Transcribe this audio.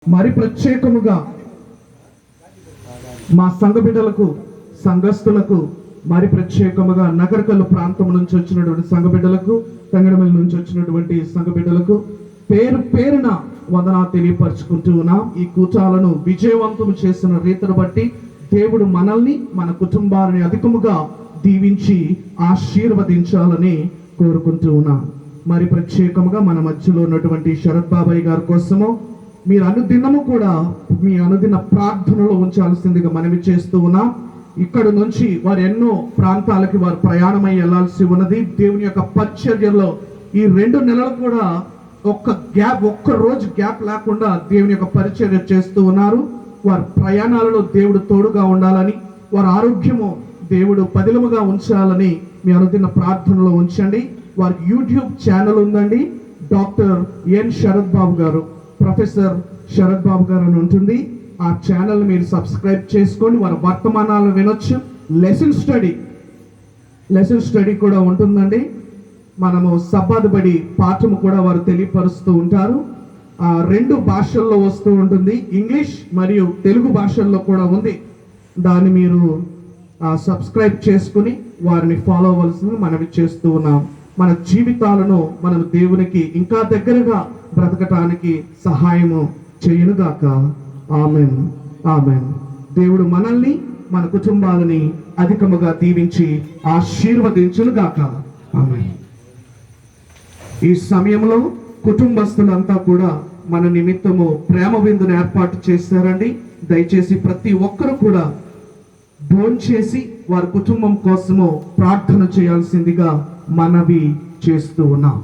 మరి ప్రత్యేకముగా మా సంఘ బిడ్డలకు, సంఘస్థులకు, మరి ప్రత్యేకముగా నగరకల్లు ప్రాంతం నుంచి వచ్చినటువంటి సంఘ బిడ్డలకు, తంగడమల్లి నుంచి వచ్చినటువంటి సంఘ బిడ్డలకు పేరు పేరున వందనాలు తెలియపరచుకుంటూ ఉన్నాం. ఈ కూటాలను విజయవంతం చేసిన రీతిని బట్టి దేవుడు మనల్ని, మన కుటుంబాలని అధికముగా దీవించి ఆశీర్వదించాలని కోరుకుంటూ ఉన్నాం. మరి ప్రత్యేకముగా మన మధ్యలో ఉన్నటువంటి శరత్ బాబాయ్ గారి కోసము మీరు అనుదినము కూడా మీ అనుదిన ప్రార్థనలో ఉంచాల్సిందిగా మనవి చేస్తూ ఉన్నాం. ఇక్కడ నుంచి వారు ఎన్నో ప్రాంతాలకి వారు ప్రయాణమై వెళ్లాల్సి ఉన్నది. దేవుని యొక్క పరిచర్యలో ఈ 2 నెలలు కూడా ఒక్క రోజు గ్యాప్ లేకుండా దేవుని యొక్క పరిచర్య చేస్తూ ఉన్నారు. వారి ప్రయాణాలలో దేవుడు తోడుగా ఉండాలని, వారి ఆరోగ్యము దేవుడు పదిలముగా ఉంచాలని మీ అనుదిన ప్రార్థనలో ఉంచండి. వారికి యూట్యూబ్ ఛానల్ ఉందండి. డాక్టర్ ఎన్ శరత్ బాబు గారు, ప్రొఫెసర్ శరత్ బాబు గారు అని ఉంటుంది. ఆ ఛానల్ మీరు సబ్స్క్రైబ్ చేసుకొని వారి వర్తమానాలను వినొచ్చు. లెసన్ స్టడీ కూడా ఉంటుందండి. మనము సబ్బాద్ బడి పాఠము కూడా వారు తెలియపరుస్తూ ఉంటారు. 2 భాషల్లో వస్తూ ఉంటుంది, ఇంగ్లీష్ మరియు తెలుగు భాషల్లో కూడా ఉంది. దాన్ని మీరు సబ్స్క్రైబ్ చేసుకుని వారిని ఫాలో అవ్వాల్సింది మనవి చేస్తూ ఉన్నాం. మన జీవితాలను మనం దేవునికి ఇంకా దగ్గరగా బ్రతకటానికి సహాయము చేయునుగాక. Amen, amen. దేవుడు మనల్ని, మన కుటుంబాలని అధికముగా దీవించి ఆశీర్వదించునుగాక. ఆమెన్. ఈ సమయంలో కుటుంబస్తులంతా కూడా మన నిమిత్తము ప్రేమ విందును ఏర్పాటు చేశారండి. దయచేసి ప్రతి ఒక్కరు కూడా భోంచేసి వారి కుటుంబం కోసము ప్రార్థన చేయాల్సిందిగా మనవి చేస్తూ ఉన్నాం.